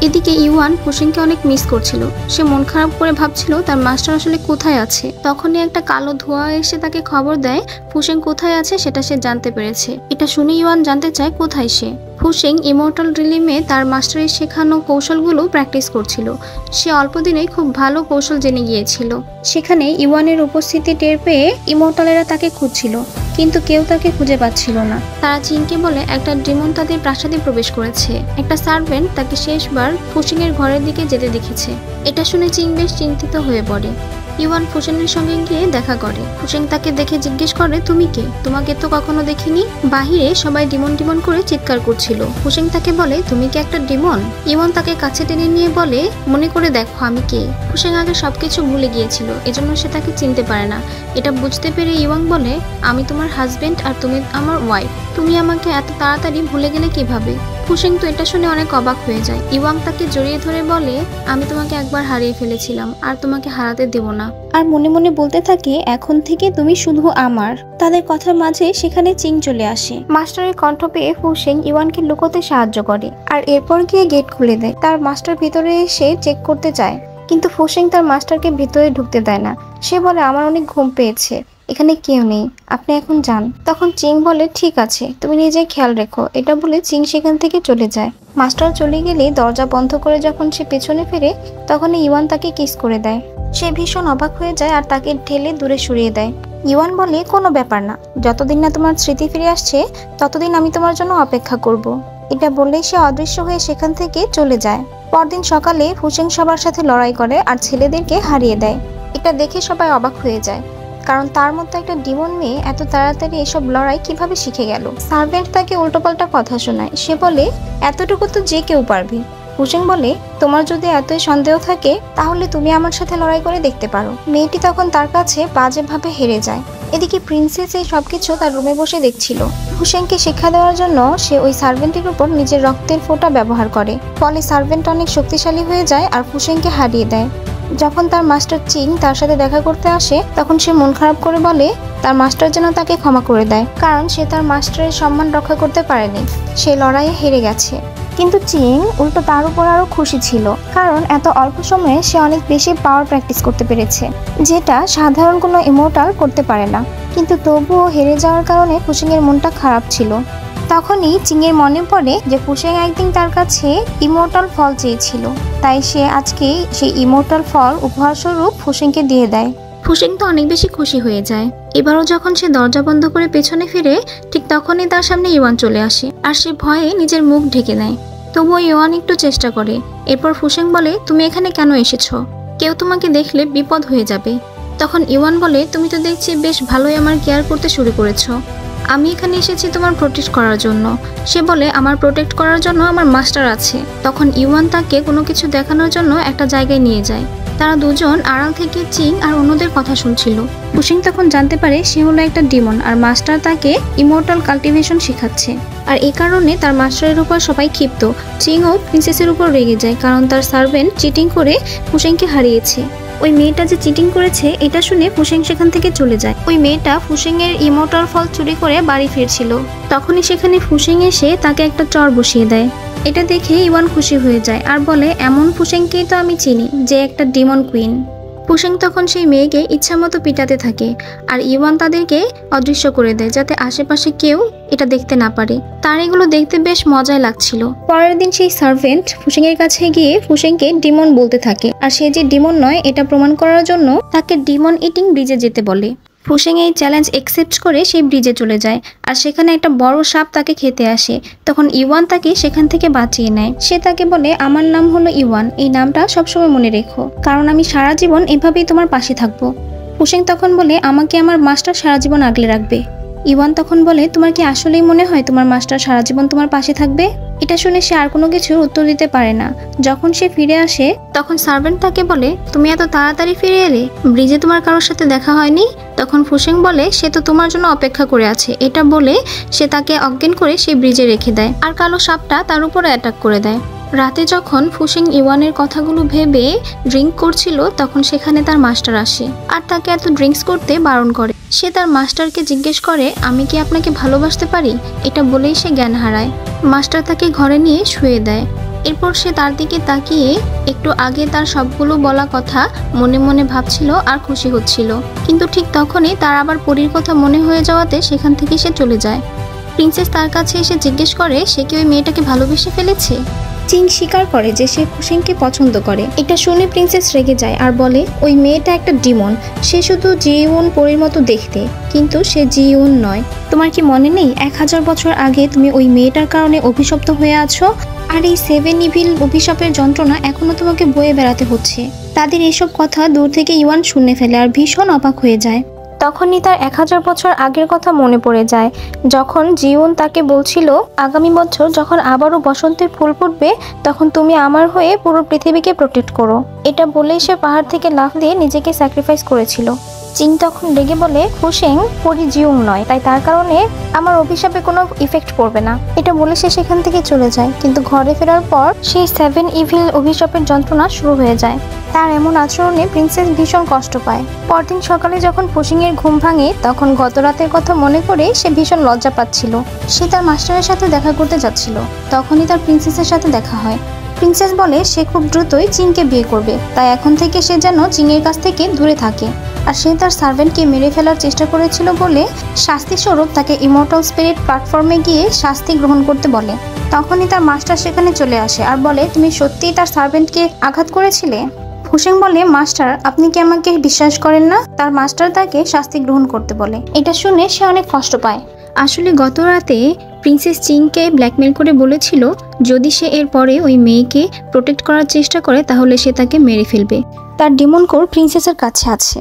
এদিকে ইউয়ান ফুশেংকে অনেক মিস করছিল। সে মন খারাপ করে ভাবছিল তার মাস্টার আসলে কোথায় আছে। তখনই একটা কালো ধোঁয়া এসে তাকে খবর দেয় ফুশেং কোথায় আছে সেটা সে জানতে পেরেছে। এটা শুনে ইউয়ান জানতে চায় কোথায় সে। ফুশেং ইমর্টাল রিলিমে তার মাস্টারের শেখানো কৌশলগুলো প্র্যাকটিস করছিল। সে অল্প দিনেই খুব ভালো কৌশল জেনে গিয়েছিল। সেখানে ইউয়ানের উপস্থিতি টের পেয়ে ইমর্টালেরা তাকে খুঁজছিল, কিন্তু কেউ তাকে খুঁজে পাচ্ছিল না। তারা চিংকে বলে একটা ডিমন তাদের প্রাসাদে প্রবেশ করেছে। একটা সার্ভেন্ট তাকে শেষবার ফুশেং এর ঘরের দিকে যেতে দেখেছে। এটা শুনে চিং বেশ চিন্তিত হয়ে পড়ে। ইউয়ান ফুশেংয়ের সঙ্গে গিয়ে দেখা করে। ফুশেং তাকে দেখে জিজ্ঞেস করে তুমি কে? তোমাকে তো কখনো দেখিনি। বাহিরে সবাই ডিমন ডিমন করে চিৎকার করছিল। ফুশেং তাকে বলে তুমি কি একটা ডিমন? ইউয়ান তাকে কাছে টেনে নিয়ে বলে মনে করে দেখো আমি কে। ফুশেং আগে সবকিছু ভুলে গিয়েছিল, এজন্য সে তাকে চিনতে পারে না। এটা বুঝতে পেরে ইউয়ান বলে আমি তোমার হাজবেন্ড আর তুমি আমার ওয়াইফ। তুমি আমাকে এত তাড়াতাড়ি ভুলে গেলে কিভাবে? ফুশেং তো এটা শুনে অনেক অবাক হয়ে যায়। ইওয়াং তাকে জড়িয়ে ধরে বলে আমি তোমাকে একবার হারিয়ে ফেলেছিলাম আর তোমাকে হারাতে দেব না। আর মনে মনে বলতে থাকে এখন থেকে তুমি শুধু আমার। তাদের কথার মাঝে সেখানে চিং চলে আসে। মাস্টারের কণ্ঠ পেয়ে ফুশেং ইওয়ানকে লুকোতে সাহায্য করে আর এরপর গিয়ে গেট খুলে দেয়। তার মাস্টার ভিতরে এসে চেক করতে চায়, কিন্তু ফুশেং তার মাস্টারকে ভিতরে ঢুকতে দেয় না। সে বলে আমার অনেক ঘুম পেয়েছে, এখানে কেউ নেই, আপনি এখন যান। তখন চিং বলে ঠিক আছে, তুমি নিজে খেয়াল রেখো। এটা বলে চিং সেখান থেকে চলে যায়। মাস্টার চলে গেলে দরজা বন্ধ করে যখন সে পেছনে ফিরে তখন ইওয়ান তাকে কিস করে দেয়। সে ভীষণ অবাক হয়ে যায় আর তাকে ঠেলে দূরে সরিয়ে দেয়। ইওয়ান বলে কোনো ব্যাপার না, যতদিন না তোমার স্মৃতি ফিরে আসছে ততদিন আমি তোমার জন্য অপেক্ষা করব। এটা বললে সে অদৃশ্য হয়ে সেখান থেকে চলে যায়। পরদিন সকালে ফুশেং সবার সাথে লড়াই করে আর ছেলেদেরকে হারিয়ে দেয়। এটা দেখে সবাই অবাক হয়ে যায়, কারণ তার মতো একটা ডিমন মেয়ে এত তাড়াতাড়ি এসব লড়াই কিভাবে শিখে গেল। সার্ভেন্ট তাকে উল্টোপাল্টা কথা শোনায়। সে বলে এতটুকু তো যে কেউ পারবে। ফুশেং বলে তোমার যদি এতই সন্দেহ থাকে তাহলে তুমি আমার সাথে লড়াই করে দেখতে পারো। মেয়েটি তখন তার কাছে বাজেভাবে হেরে যায়। এদিকে প্রিন্সেস এই সবকিছু তার রুমে বসে দেখছিল। ফুশেংকে শিক্ষা দেওয়ার জন্য সে ওই সার্ভেন্টের উপর নিজের রক্তের ফোঁটা ব্যবহার করে, ফলে সার্ভেন্ট অনেক শক্তিশালী হয়ে যায় আর ফুশেংকে হারিয়ে দেয়। যখন তার মাস্টার চিং তার সাথে দেখা করতে আসে তখন সে মন খারাপ করে বলে তার মাস্টার যেন তাকে ক্ষমা করে দেয়, কারণ সে তার মাস্টারের সম্মান রক্ষা করতে পারেনি, সে লড়াইয়ে হেরে গেছে। কিন্তু চিং উল্টো তার উপর আরো খুশি ছিল, কারণ এত অল্প সময়ে সে অনেক বেশি পাওয়ার প্র্যাকটিস করতে পেরেছে, যেটা সাধারণ কোনো ইমোর্টাল করতে পারে না। কিন্তু তবুও হেরে যাওয়ার কারণে ফুসেং এর মনটা খারাপ ছিল। তখনই চিংয়ের মনে পড়ে যে ফুসেং একদিন তার কাছে ইমোর্টাল ফল চেয়েছিল, তাই সে আজকে সেই ইমোর্টাল ফল উপহারস্বরূপ ফুসেংকে দিয়ে দেয়। ফুসেং তো অনেক বেশি খুশি হয়ে যায়। এবারও যখন সে দরজা বন্ধ করে পেছনে ফিরে, ঠিক তখনই তার সামনে ইওয়ান চলে আসে, আর সে ভয়ে নিজের মুখ ঢেকে নেয়। তবুও ইওয়ান একটু চেষ্টা করে। এরপর ফুসেং বলে, তুমি এখানে কেন এসেছো? কেউ তোমাকে দেখলে বিপদ হয়ে যাবে। তখন ইওয়ান বলে, তুমি তো দেখছি বেশ ভালোই আমার কেয়ার করতে শুরু করেছো। আমি এখানে এসেছি তোমার প্রোটেক্ট করার জন্য। সে বলে, আমার প্রোটেক্ট করার জন্য আমার মাস্টার আছে। তখন ইওয়ান তাকে কোনো কিছু দেখানোর জন্য একটা জায়গায় নিয়ে যায়। তারা দুজন আড়াল থেকে চিং আর অন্যদের কথা শুনছিল। ফুসেং তখন জানতে পারে সে হলো একটা ডিমন, আর মাস্টার তাকে ইমোর্টাল কাল্টিভেশন শেখাচ্ছে। আর এই কারণে তার মাস্টারের উপর সবাই ক্ষিপ্ত। চিংও প্রিন্সেসের উপর রেগে যায়, কারণ তার সার্ভেন্ট চিটিং করে ফুসেংকে হারিয়েছে। ওই মেয়েটা যে চিটিং করেছে এটা শুনে ফুসেং সেখান থেকে চলে যায়। ওই মেয়েটা ফুসেং এর ইমোর্টাল ফল চুরি করে বাড়ি ফিরছিল। তখনই সেখানে ফুসেং এসে তাকে একটা চর বসিয়ে দেয়। এটা দেখে ইওয়ান খুশি হয়ে যায় আর বলে, এমন ফুসেংকেই তো আমি চিনি, যে একটা ডিমন কুইন। ফুসেং তখন সেই মেয়েকে ইচ্ছামতো পিটাতে থাকে, আর ইওয়ান তাদেরকে অদৃশ্য করে দেয়, যাতে আশেপাশে কেউ এটা দেখতে না পারে। তার এগুলো দেখতে বেশ মজাই লাগছিল। পরের দিন সেই সার্ভেন্ট ফুসেং এর কাছে গিয়ে ফুসেংকে ডিমন বলতে থাকে, আর সে যে ডিমন নয় এটা প্রমাণ করার জন্য তাকে ডিমন ইটিং ব্রিজে যেতে বলে। ফুসেং এই চ্যালেঞ্জ অ্যাকসেপ্ট করে সেই ব্রিজে চলে যায়, আর সেখানে একটা বড় সাপ তাকে খেতে আসে। তখন ইওয়ান তাকে সেখান থেকে বাঁচিয়ে নেয়। সে তাকে বলে, আমার নাম হলো ইওয়ান, এই নামটা সবসময় মনে রেখো, কারণ আমি সারা জীবন এভাবেই তোমার পাশে থাকবো। ফুসেং তখন বলে, আমাকে আমার মাস্টার সারা জীবন আগলে রাখবে। ইওয়ান তখন বলে, তোমার কি আসলেই মনে হয় তোমার মাস্টার সারা জীবন তোমার পাশে থাকবে? এটা শুনে সে আর কোনো কিছুর উত্তর দিতে পারে না। যখন সে ফিরে আসে তখন সার্ভেন্ট তাকে বলে, তুমি এত তাড়াতাড়ি ফিরে এলে, ব্রিজে তোমার কারোর সাথে দেখা হয়নি? তখন ফুসেং বলে, সে তো তোমার জন্য অপেক্ষা করে আছে। এটা বলে সে তাকে অজ্ঞান করে সেই ব্রিজে রেখে দেয়, আর কালো সাপটা তার উপরে অ্যাটাক করে দেয়। রাতে যখন ফুসেং ইওয়ানের কথাগুলো ভেবে ড্রিঙ্ক করছিল, তখন সেখানে তার মাস্টার আসে আর তাকে এত ড্রিঙ্কস করতে বারণ করে। সে তার মাস্টারকে জিজ্ঞেস করে, আমি কি আপনাকে ভালোবাসতে পারি? এটা বলেই সে জ্ঞান হারায়। মাস্টার তাকে ঘরে নিয়ে শুয়ে দেয়। এরপর সে তার দিকে তাকিয়ে একটু আগে তার সবগুলো বলা কথা মনে মনে ভাবছিল আর খুশি হচ্ছিল। কিন্তু ঠিক তখনই তার আবার পরীর কথা মনে হয়ে যাওয়াতে সেখান থেকে সে চলে যায়। প্রিন্সেস তার কাছে এসে জিজ্ঞেস করে, সে কি ওই মেয়েটাকে ভালোবেসে ফেলেছে? চিং স্বীকার করে যে সে ফুসেংকে পছন্দ করে। এটা শুনে প্রিন্সেস রেগে যায় আর বলে, ওই মেয়েটা একটা ডিমন, সে শুধু জিউন পরীর মতো দেখতে, কিন্তু সে জিউন নয়। তোমার কি মনে নেই 1000 বছর আগে তুমি ওই মেয়েটার কারণে অভিশপ্ত হয়ে আছো, আর এই 7 ইভিল অভিশাপের যন্ত্রণা এখনো তোমাকে বয়ে বেড়াতে হচ্ছে। তাদের এসব কথা দূর থেকে ইওয়ান শুনে ফেলে আর ভীষণ অবাক হয়ে যায়। তখনই তার 1000 বছর আগের কথা মনে পড়ে যায়, যখন জিউন তাকে বলছিল, আগামী বছর যখন আবারও বসন্তের ফুল ফুটবে, তখন তুমি আমার হয়ে পুরো পৃথিবীকে প্রোটেক্ট করো। এটা বলেই সে পাহাড় থেকে লাফ দিয়ে নিজেকে স্যাক্রিফাইস করেছিল। চিং তখন রেগে বলে, ফুসেং পরি জিউং নয়, তাই তার কারণে আমার অভিশাপে কোনো ইফেক্ট পড়বে না। এটা বলে সে সেখান থেকে চলে যায়। কিন্তু ঘরে ফেরার পর সেই 7 ইভিল অভিশাপের যন্ত্রণা শুরু হয়ে যায়। তার এমন আচরণে প্রিন্সেস ভীষণ কষ্ট পায়। পরদিন সকালে যখন ফুসেং এর ঘুম ভাঙে, তখন গত রাতের কথা মনে করে সে ভীষণ লজ্জা পাচ্ছিল। সে তার মাস্টারের সাথে দেখা করতে যাচ্ছিল। তখনই তার প্রিন্সেসের সাথে দেখা হয়। প্রিন্সেস বলে সে খুব দ্রুতই চিংকে বিয়ে করবে, তাই এখন থেকে সে যেন চিংয়ের কাছ থেকে দূরে থাকে। আর সে তার সার্ভেন্টকে মেরে ফেলার চেষ্টা করেছিল বলে শাস্তিস্বরূপ তাকে ইমর্টাল স্পিরিট প্ল্যাটফর্মে গিয়ে শাস্তি গ্রহণ করতে বলে। তখনই তার মাস্টার সেখানে চলে আসে আর বলে, তুমি সত্যিই তার সার্ভেন্টকে আঘাত করেছিলে? ফুসেং বলে, মাস্টার আপনি কি আমাকে বিশ্বাস করেন না? তার মাস্টার তাকে শাস্তি গ্রহণ করতে বলে। এটা শুনে সে অনেক কষ্ট পায়। আসলে গত রাতে প্রিন্সেস চিংকে ব্ল্যাকমেল করে বলেছিল, যদি সে এর পরে ওই মেয়েকে প্রোটেক্ট করার চেষ্টা করে তাহলে সে তাকে মেরে ফেলবে। তার ডিমন কোর প্রিন্সেসের কাছে আছে।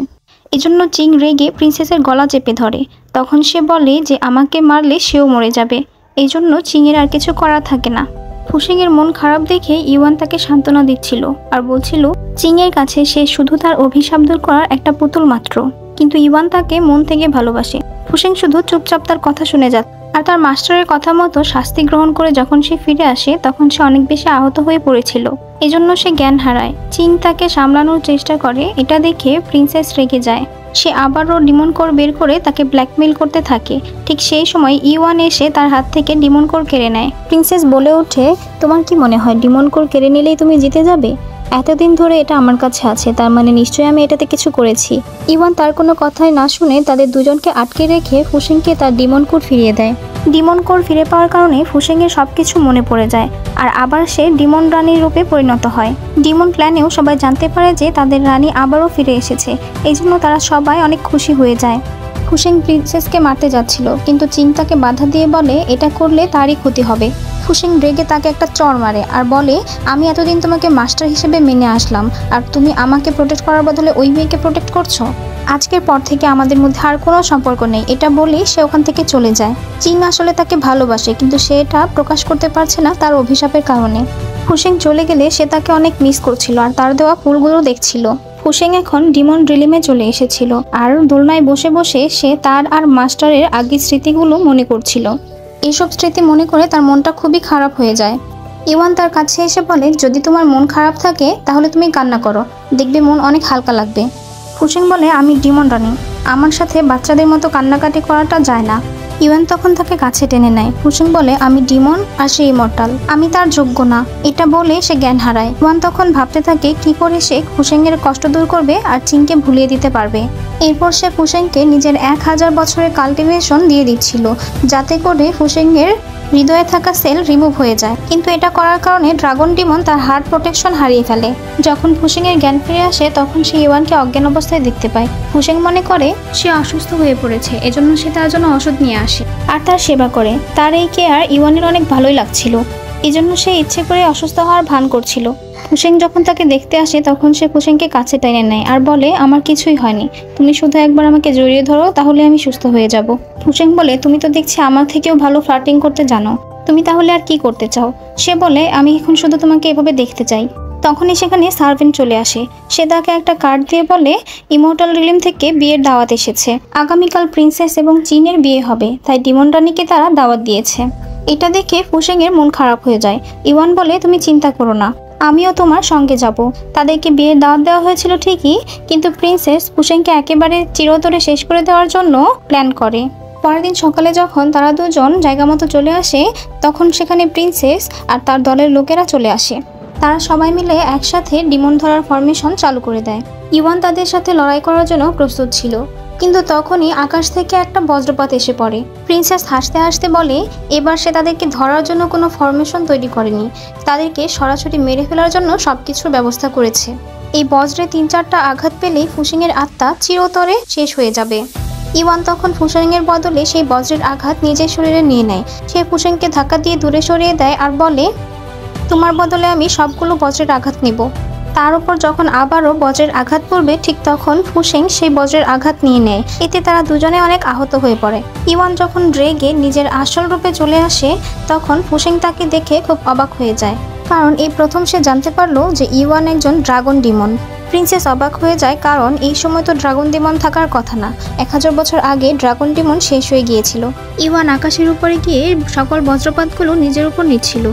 এজন্য চিং রেগে প্রিন্সেসের গলা চেপে ধরে। তখন সে বলে যে আমাকে মারলে সেও মরে যাবে। এই জন্য চিংয়ের আর কিছু করা থাকে না। ফুসেংয়ের মন খারাপ দেখে ইওয়ান তাকে সান্ত্বনা দিচ্ছিল আর বলছিল, চিংয়ের কাছে সে শুধু তার অভিশাপ দূর করার একটা পুতুল মাত্র। কিন্তু ইওয়ান তাকে মন থেকে ভালোবাসে। ফুসেং শুধু চুপচাপ তার কথা শুনে আর তার মাস্টারের কথা মতো শাস্তি গ্রহণ করে যখন সে ফিরে আসে তখন সে অনেক বেশি আহত হয়ে পড়েছিল, এজন্য সে জ্ঞান হারায়। চিন তাকে সামলানোর চেষ্টা করে, এটা দেখে প্রিন্সেস রেগে যায়। সে আবারও ডিমন কোর বের করে তাকে ব্ল্যাকমেইল করতে থাকে। ঠিক সেই সময় ইওয়ান এসে তার হাত থেকে ডিমন কোর কেড়ে নেয়। প্রিন্সেস বলে ওঠে, তোমার কি মনে হয় ডিমন কোর কেড়ে নিলেই তুমি জিতে যাবে? এতদিন ধরে এটা আমার কাছে আছে, তার মানে নিশ্চয়ই আমি এটাতে কিছু করেছি। ইওয়ান তার কোনো কথাই না শুনে তাদের দুজনকে আটকে রেখে ফুসেংকে তার ডিমন কোর ফিরিয়ে দেয়। ডিমন কোর ফিরে পাওয়ার কারণে ফুসেংয়ের সবকিছু মনে পড়ে যায় আর আবার সে ডিমন রানীর রূপে পরিণত হয়। ডিমন প্ল্যানেও সবাই জানতে পারে যে তাদের রানী আবারও ফিরে এসেছে, এই জন্য তারা সবাই অনেক খুশি হয়ে যায়। ফুসেং প্রিন্সেসকে মারতে যাচ্ছিল, কিন্তু চিন তাকে বাধা দিয়ে বলে এটা করলে তারই ক্ষতি হবে। ফুসেং রেগে তাকে একটা চড় মারে আর বলে, আমি এতদিন তোমাকে মাস্টার হিসেবে মেনে আসলাম আর তুমি আমাকে প্রোটেক্ট করার বদলে ওই মেয়েকে প্রোটেক্ট করছো। আজকের পর থেকে আমাদের মধ্যে আর কোনো সম্পর্ক নেই, এটা বলেই সে ওখান থেকে চলে যায়। চিন আসলে তাকে ভালোবাসে, কিন্তু সে এটা প্রকাশ করতে পারছে না তার অভিশাপের কারণে। ফুসেং চলে গেলে সে তাকে অনেক মিস করছিল আর তার দেওয়া ফুলগুলো দেখছিল। ফুসেং এখন ডিমন রিলিমে চলে এসেছিল আর দোলনায় বসে বসে সে তার আর মাস্টারের আগের স্মৃতিগুলো মনে করছিল। এইসব স্মৃতি মনে করে তার মনটা খুবই খারাপ হয়ে যায়। ইওয়ান তার কাছে এসে বলে, যদি তোমার মন খারাপ থাকে তাহলে তুমি কান্না করো, দেখবে মন অনেক হালকা লাগবে। ফুসেং বলে, আমি ডিমন রানী, আমার সাথে বাচ্চাদের মতো কান্নাকাটি করাটা যায় না। ইওয়ান তখন তাকে কাছে টেনে নেয়। ফুসেং বলে, আমি ডিমন আর সে ইমর্টাল, আমি তার যোগ্য না। এটা বলে সে জ্ঞান হারায়। ইওয়ান তখন ভাবতে থাকে কি করে সে ফুসেংয়ের কষ্ট দূর করবে আর চিনকে ভুলিয়ে দিতে পারবে। এরপর সে ফুসেংকে নিজের 1000 বছরের কাল্টিভেশন দিয়ে দিচ্ছিল, যাতে করে ফুসেংয়ের হৃদয়ে থাকা সেল রিমুভ হয়ে যায়। কিন্তু এটা করার কারণে ড্রাগন ডিমন তার হার্ট প্রোটেকশন হারিয়ে ফেলে। যখন ফুসেংয়ের জ্ঞান ফিরে আসে তখন সে ইওয়ানকে অজ্ঞান অবস্থায় দেখতে পায়। ফুসেং মনে করে সে অসুস্থ হয়ে পড়েছে, এজন্য সে তার জন্য ওষুধ নিয়ে আসে আর তার সেবা করে। তার এই কেয়ার ইওয়ানের অনেক ভালোই লাগছিল, এজন্য সে ইচ্ছে করে অসুস্থ হওয়ার ভান করছিল। ফুসেং যখন তাকে দেখতে আসে তখন সে ফুসেংকে কাছে টেনে নেয় আর বলে, আমার কিছুই হয়নি, তুমি শুধু একবার আমাকে জড়িয়ে ধরো, তাহলে আমি সুস্থ হয়ে যাব। ফুসেং বলে, তুমি তো দেখছি আমার থেকেও ভালো ফ্লার্টিং করতে জানো, তুমি তাহলে আর কি করতে চাও? সে বলে, আমি এখন শুধু তোমাকে এভাবে দেখতে চাই। তখনই সেখানে সার্ভেন্ট চলে আসে। সে তাকে একটা কার্ড দিয়ে বলে, ইমর্টাল রিলিম থেকে বিয়ের দাওয়াত এসেছে। আগামীকাল প্রিন্সেস এবং চিনের বিয়ে হবে, তাই ডিমন রানীকে তারা দাওয়াত দিয়েছে। এটা দেখে ফুসেংয়ের মন খারাপ হয়ে যায়। ইওয়ান বলে, তুমি চিন্তা করো না, আমিও তোমার সঙ্গে যাব। তাদেরকে বিয়ের দাওয়াত দেওয়া হয়েছিল ঠিকই, কিন্তু প্রিন্সেস ফুসেংকে একেবারে চিরতরে শেষ করে দেওয়ার জন্য প্ল্যান করে। পরের দিন সকালে যখন তারা দুজন জায়গা মতো চলে আসে তখন সেখানে প্রিন্সেস আর তার দলের লোকেরা চলে আসে। তারা সবাই মিলে একসাথে ডিমন ধরার ফরমেশন চালু করে দেয়। ইওয়ান তাদের সাথে লড়াই করার জন্য প্রস্তুত ছিল, কিন্তু তখনই আকাশ থেকে একটা বজ্রপাত এসে পড়ে। প্রিন্সেস হাসতে হাসতে বলে, এবার সে তাদেরকে ধরার জন্য কোনো ফরমেশন তৈরি করেনি, তাদেরকে সরাসরি মেরে ফেলার জন্য সবকিছুর ব্যবস্থা করেছে। এই বজ্রে 3-4টা আঘাত পেলেই ফুসেংয়ের আত্মা চিরতরে শেষ হয়ে যাবে। ইওয়ান তখন ফুসেংয়ের বদলে সেই বজ্রের আঘাত নিজের শরীরে নিয়ে নেয়। সে ফুসেংকে ধাক্কা দিয়ে দূরে সরিয়ে দেয় আর বলে, তোমার বদলে আমি সবগুলো বজ্রের আঘাত নেব। তার উপর যখন আবারও বজ্রের আঘাত পড়বে ঠিক তখন ফুসেং সেই বজ্রের আঘাত নিয়ে নেয়। এতে তারা দুজনে অনেক আহত হয়ে পড়ে। ইওয়ান যখন রেগে নিজের আসল রূপে চলে আসে তখন ফুসেং তাকে দেখে খুব অবাক হয়ে যায়, কারণ এই প্রথম সে জানতে পারলো যে ইওয়ান একজন ড্রাগন ডিমন। প্রিন্সেস অবাক হয়ে যায়, কারণ এই সময় তো ড্রাগন ডিমন থাকার কথা না, 1000 বছর আগে ড্রাগন ডিমন শেষ হয়ে গিয়েছিল। ইওয়ান আকাশের উপরে গিয়ে সকল বজ্রপাতগুলো নিজের উপর নিচ্ছিল,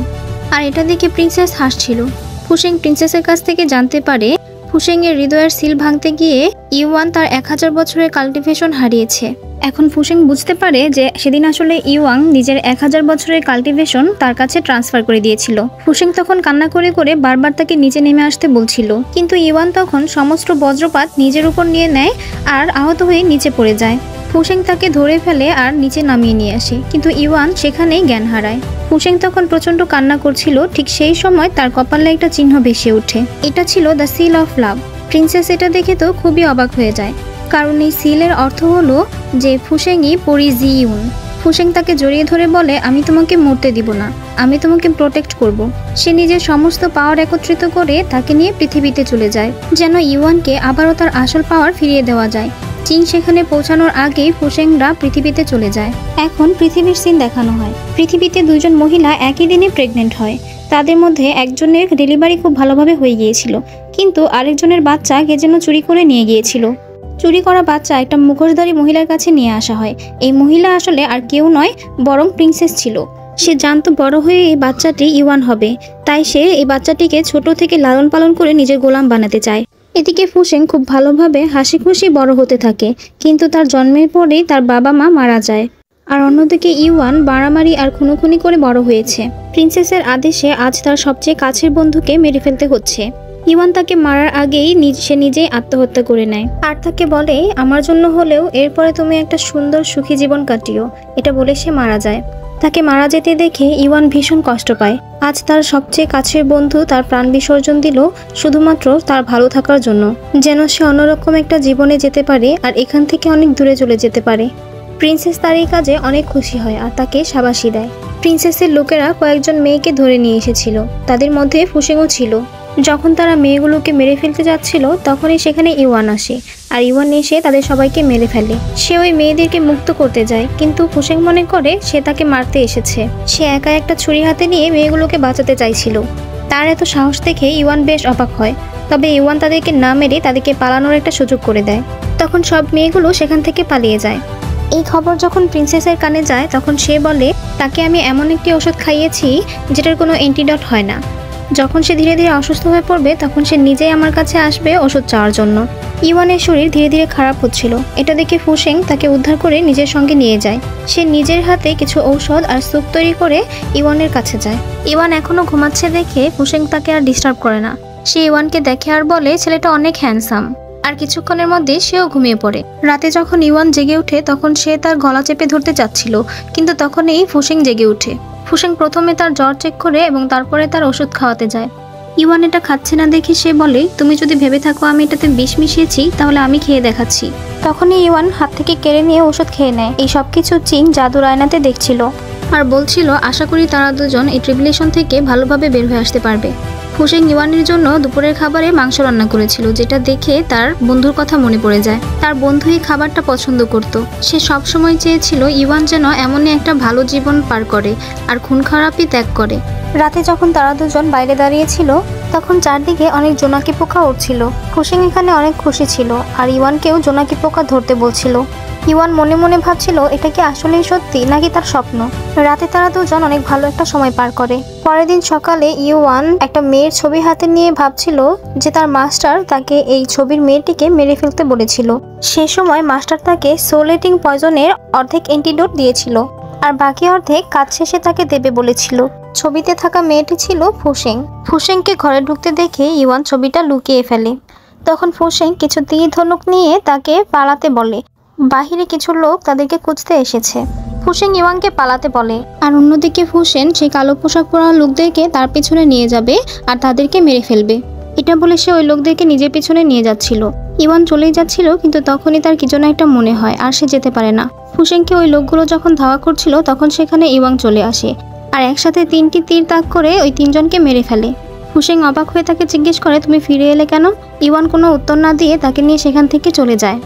আর এটা দেখে প্রিন্সেস হাসছিল। ফুসেং প্রিন্সেসের কাছ থেকে জানতে পারে ফুসেংয়ের হৃদয়ের সিল ভাঙতে গিয়ে ইওয়ান তার 1000 বছরের কাল্টিভেশন হারিয়েছে। এখন ফুসেং বুঝতে পারে যে সেদিন আসলে ইওয়াং নিজের 1000 বছরের কাল্টিভেশন তার কাছে ট্রান্সফার করে দিয়েছিল। ফুসেং তখন কান্না করে করে বারবার তাকে নিচে নেমে আসতে বলছিল, কিন্তু ইওয়ান তখন সমস্ত বজ্রপাত নিজের উপর নিয়ে নেয় আর আহত হয়ে নিচে পড়ে যায়। ফুসেং তাকে ধরে ফেলে আর নিচে নামিয়ে নিয়ে আসে, কিন্তু ইওয়ান সেখানেই জ্ঞান হারায়। ফুসেং তখন প্রচন্ড কান্না করছিল, ঠিক সেই সময় তার কপালে একটা চিহ্ন ভেসে ওঠে। এটা ছিল the seal of love. Princess এটা দেখে তো খুবই অবাক হয়ে যায়, কারণ এই সিলের অর্থ হলো যে ফুসেংই পরিজিউন। ফুসেং তাকে জড়িয়ে ধরে বলে, আমি তোমাকে মরতে দিব না, আমি তোমাকে প্রোটেক্ট করব। সে নিজের সমস্ত পাওয়ার একত্রিত করে তাকে নিয়ে পৃথিবীতে চলে যায়, যেন ইওয়ানকে আবারও তার আসল পাওয়ার ফিরিয়ে দেওয়া যায়। চীন সেখানে পৌঁছানোর আগেই ফুসেংরা পৃথিবীতে চলে যায়। এখন পৃথিবীর সিন দেখানো হয়। পৃথিবীতে দুজন মহিলা একই দিনে প্রেগনেন্ট হয়। তাদের মধ্যে একজনের ডেলিভারি খুব ভালোভাবে হয়ে গিয়েছিল, কিন্তু আরেকজনের বাচ্চা কে যেন চুরি করে নিয়ে গিয়েছিল। চুরি করা বাচ্চা একটা মুখোশধারী মহিলার কাছে নিয়ে আসা হয়। এই মহিলা আসলে আর কেউ নয় বরং প্রিন্সেস ছিল। সে জানতো বড় হয়ে এই বাচ্চাটি ইওয়ান হবে, তাই সে এই বাচ্চাটিকে ছোট থেকে লালন পালন করে নিজের গোলাম বানাতে চায়। এদিকে ফুসেং খুব ভালোভাবে হাসি খুশি বড় হতে থাকে, কিন্তু তার জন্মের পরেই তার বাবা মা মারা যায়। আর অন্যদিকে ইওয়ান মারামারি আর খুনোখুনি করে বড় হয়েছে। প্রিন্সেসের আদেশে আজ তার সবচেয়ে কাছের বন্ধুকে মেরে ফেলতে হচ্ছে। ইওয়ান তাকে মারার আগেই সে নিজেই আত্মহত্যা করে নেয় আর তাকে বলে, আমার জন্য হলেও এরপরে তুমি একটা সুন্দর সুখী জীবন কাটিও। এটা বলে সে মারা যায়। তাকে মারা যেতে দেখে ইওয়ান ভীষণ কষ্ট পায়। আজ তার সবচেয়ে কাছের বন্ধু তার প্রাণ বিসর্জন দিল শুধুমাত্র তার ভালো থাকার জন্য, যেন সে অন্যরকম একটা জীবনে যেতে পারে আর এখান থেকে অনেক দূরে চলে যেতে পারে। প্রিন্সেস তার এই কাজে অনেক খুশি হয় আর তাকে শাবাশি দেয়। প্রিন্সেসের লোকেরা কয়েকজন মেয়েকে ধরে নিয়ে এসেছিল, তাদের মধ্যে ফুসেংও ছিল। যখন তারা মেয়েগুলোকে মেরে ফেলতে যাচ্ছিল তখনই সেখানে ইওয়ান আসে, আর ইওয়ান এসে তাদের সবাইকে মেরে ফেলে। সে ওই মেয়েদেরকে মুক্ত করতে যায়, কিন্তু ফুসেং মনে করে সে তাকে মারতে এসেছে। সে একা একটা ছুরি হাতে নিয়ে মেয়েগুলোকে বাঁচাতে চাইছিল। তার এত সাহস দেখে ইওয়ান বেশ অবাক হয়। তবে ইওয়ান তাদেরকে না মেরে তাদেরকে পালানোর একটা সুযোগ করে দেয়। তখন সব মেয়েগুলো সেখান থেকে পালিয়ে যায়। এই খবর যখন প্রিন্সেসের কানে যায় তখন সে বলে, তাকে আমি এমন একটি ওষুধ খাইয়েছি যেটার কোনো অ্যান্টিডট হয় না। যখন সে ধীরে ধীরে অসুস্থ হয়ে পড়বে তখন সে নিজেই আমার কাছে আসবে ওষুধ চাওয়ার জন্য। ইওয়ানের শরীর ধীরে ধীরে খারাপ হচ্ছিল। এটা দেখে ফুসেং তাকে উদ্ধার করে নিজের সঙ্গে নিয়ে যায়। সে নিজের হাতে কিছু ঔষধ আর স্যুপ তৈরি করে ইওয়ানের কাছে যায়। ইওয়ান এখনো ঘুমাচ্ছে দেখে ফুসেং তাকে আর ডিস্টার্ব করে না। সে ইওয়ানকে দেখে আর বলে, ছেলেটা অনেক হ্যান্ডসাম। আর কিছুক্ষণের মধ্যে সেও ঘুমিয়ে পড়ে। রাতে যখন ইওয়ান জেগে ওঠে তখন সে তার গলা চেপে ধরতে চাচ্ছিল, কিন্তু তখনই ফুসেং জেগে ওঠে। ফুসেং প্রথমে তার জ্বর চেক করে এবং তারপরে তার ওষুধ খাওয়াতে যায়। ইওয়ান এটা খাচ্ছে না দেখে সে বলে, তুমি যদি ভেবে থাকো আমি এটাতে বিষ মিশিয়েছি তাহলে আমি খেয়ে দেখাচ্ছি। তখনই ইওয়ান হাত থেকে কেড়ে নিয়ে ওষুধ খেয়ে নেয়। এই সব কিছু চিং জাদুর আয়নাতে দেখছিল আর বলছিল, আশা করি তারা দুজন এই ট্রিবুলেশন থেকে ভালোভাবে বের হয়ে আসতে পারবে। ফুসেং ইওয়ানের জন্য দুপুরের খাবারে মাংস রান্না করেছিল, যেটা দেখে তার বন্ধুর কথা মনে পড়ে যায়। তার বন্ধু এই খাবারটা পছন্দ করত। সে সবসময় চেয়েছিল ইওয়ান যেন এমনই একটা ভালো জীবন পার করে আর খুন খারাপই ত্যাগ করে। রাতে যখন তারা দুজন বাইরে দাঁড়িয়েছিল তখন চারদিকে অনেক জোনাকি পোকা উঠছিল। ফুসেং এখানে অনেক খুশি ছিল আর ইওয়ানকেও জোনাকি পোকা ধরতে বলছিল। ইওয়ান মনে মনে ভাবছিল এটা কি আসলেই সত্যি নাকি তার স্বপ্ন। রাতে তারা দুজন অনেক ভালো একটা সময় পার করে। পরের দিন সকালে ইওয়ান একটা মেয়ের ছবি হাতে নিয়ে ভাবছিল যে তার মাস্টার তাকে এই ছবির মেয়েটিকে মেরে ফেলতে বলেছিল। সে সময় মাস্টার তাকে সোলেটিং পয়জনের অর্ধেক অ্যান্টিডোট দিয়েছিল আর বাকি অর্ধেক কাজ শেষে তাকে দেবে বলেছিল। ছবিতে থাকা মেয়েটি ছিল ফুসেং। ফুসেংকে ঘরে ঢুকতে দেখে ইওয়ান ছবিটা লুকিয়ে ফেলে। তখন ফুসেং কিছু তীর ধনুক নিয়ে তাকে পালাতে বলে। বাহিরে কিছু লোক তাদেরকে খুঁজতে এসেছে। ফুসেং ইওয়ানকে পালাতে বলে, আর অন্যদিকে ফুসেন সেই কালো পোশাক পরা লোকদেরকে তার পিছনে নিয়ে যাবে আর তাদেরকে মেরে ফেলবে। এটা বলে সে ওই লোকদেরকে নিজের পিছনে নিয়ে যাচ্ছিল। ইওয়ান চলেই যাচ্ছিল, কিন্তু তখনই তার কি যেন একটা মনে হয় আর সে যেতে পারে না। ফুসেংকে ওই লোকগুলো যখন ধাওয়া করছিল তখন সেখানে ইওয়ান চলে আসে আর একসাথে 3টি তীর তাক করে ওই 3জনকে মেরে ফেলে। ফুসেং অবাক হয়ে তাকে জিজ্ঞেস করে, তুমি ফিরে এলে কেন? ইওয়ান কোনো উত্তর না দিয়ে তাকে নিয়ে সেখান থেকে চলে যায়।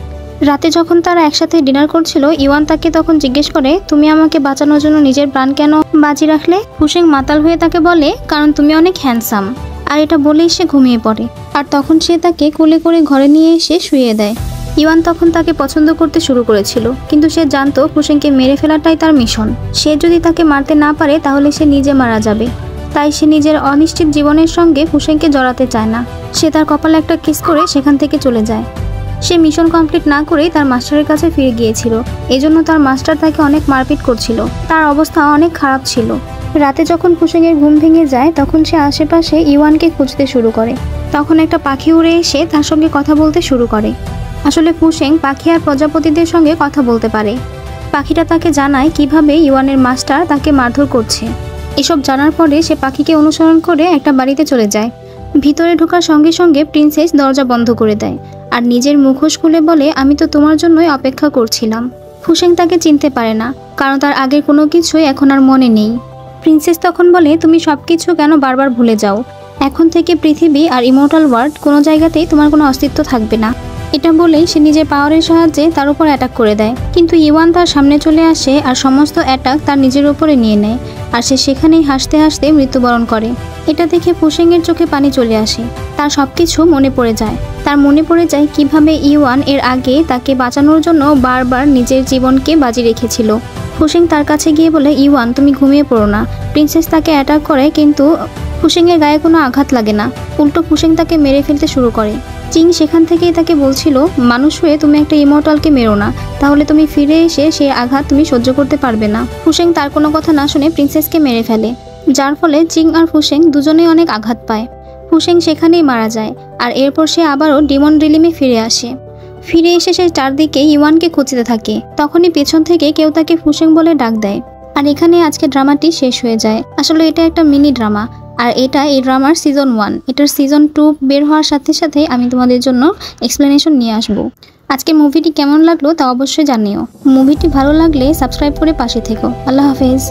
রাতে যখন তারা একসাথে ডিনার করছিল ইওয়ান তাকে তখন জিজ্ঞেস করে, তুমি আমাকে বাঁচানোর জন্য নিজের প্রাণ কেন বাজি রাখলে? ফুসেং মাতাল হয়ে তাকে বলে, কারণ তুমি অনেক হ্যান্ডসাম। আর এটা বলেই সে ঘুমিয়ে পড়ে। আর তখন সে তাকে কোলে করে ঘরে নিয়ে এসে শুইয়ে দেয়। ইওয়ান তখন তাকে পছন্দ করতে শুরু করেছিল, কিন্তু সে জানতো ফুসেংকে মেরে ফেলাটাই তার মিশন। সে যদি তাকে মারতে না পারে তাহলে সে নিজে মারা যাবে। তাই সে নিজের অনিশ্চিত জীবনের সঙ্গে ফুসেংকে জড়াতে চায় না। সে তার কপালে একটা কিস করে সেখান থেকে চলে যায়। সে মিশন কমপ্লিট না করেই তার মাস্টারের কাছে ফিরে গিয়েছিল। এজন্য তার মাস্টার তাকে অনেক মারপিট করছিল। তার অবস্থা অনেক খারাপ ছিল। রাতে যখন ফুসেংয়ের ঘুম ভেঙে যায় তখন সে আশেপাশে ইওয়ানকে খুঁজতে শুরু করে। তখন একটা পাখি উড়ে এসে তার সঙ্গে কথা বলতে শুরু করে। আসলে ফুসেং পাখি আর প্রজাপতিদের সঙ্গে কথা বলতে পারে। পাখিটা তাকে জানায় কিভাবে ইওয়ানের মাস্টার তাকে মারধর করছে। এসব জানার পরে সে পাখিকে অনুসরণ করে একটা বাড়িতে চলে যায়। ভিতরে ঢোকার সঙ্গে সঙ্গে প্রিন্সেস দরজা বন্ধ করে দেয় আর নিজের মুখোশ খুলে বলে, আমি তো তোমার জন্যই অপেক্ষা করছিলাম। ফুসেং তাকে চিনতে পারে না, কারণ তার আগের কোনো কিছুই এখন আর মনে নেই। প্রিন্সেস তখন বলে, তুমি সবকিছু কেন বারবার ভুলে যাও? এখন থেকে পৃথিবী আর ইমর্টাল ওয়ার্ল্ড কোনো জায়গাতেই তোমার কোনো অস্তিত্ব থাকবে না। এটা বলেই সে নিজের পাওয়ারের সাহায্যে তার উপর অ্যাটাক করে দেয়। কিন্তু ইওয়ান তার সামনে চলে আসে আর সমস্ত অ্যাটাক তার নিজের উপরে নিয়ে নেয় আর সে সেখানেই হাসতে হাসতে মৃত্যুবরণ করে। এটা দেখে ফুসেং এর চোখে পানি চলে আসে। তার সবকিছু মনে পড়ে যায়। তার মনে পড়ে যায় কিভাবে ইওয়ান এর আগে তাকে বাঁচানোর জন্য বারবার নিজের জীবনকে বাজি রেখেছিল। ফুসেং তার কাছে গিয়ে বলে, ইওয়ান তুমি ঘুমিয়ে পড়ো না। প্রিন্সেস তাকে অ্যাটাক করে কিন্তু ফুসেং এর গায়ে কোনো আঘাত লাগে না, উল্টো ফুসেং তাকে মেরে ফেলতে শুরু করে। চিং সেখান থেকেই তাকে বলছিল, মানুষ হয়ে তুমি একটা ইমর্টালকে মেরো না, তাহলে তুমি ফিরে এসে সেই আঘাত তুমি সহ্য করতে পারবে না। ফুসেং তার কোনো কথা না শুনে প্রিন্সেসকে মেরে ফেলে, যার ফলে চিং আর ফুসেং দুজনেই অনেক আঘাত পায়। ফুসেং সেখানেই মারা যায় আর এরপর সে আবারও ডিমন রিলিমে ফিরে আসে। ফিরে এসে সে চারদিকে ইওয়ানকে খুঁজতে থাকে। তখনই পেছন থেকে কেউ তাকে ফুসেং বলে ডাক দেয়। আর এখানে আজকে ড্রামাটি শেষ হয়ে যায়। আসলে এটা একটা মিনি ড্রামা, আর এটা এই ড্রামার সিজন 1। এটার সিজন 2 বের হওয়ার সাথে সাথে আমি তোমাদের জন্য এক্সপ্লেনেশন নিয়ে আসবো। আজকে মুভিটি কেমন লাগলো তা অবশ্যই জানিও। মুভিটি ভালো লাগলে সাবস্ক্রাইব করে পাশে থেকো। আল্লাহ হাফেজ।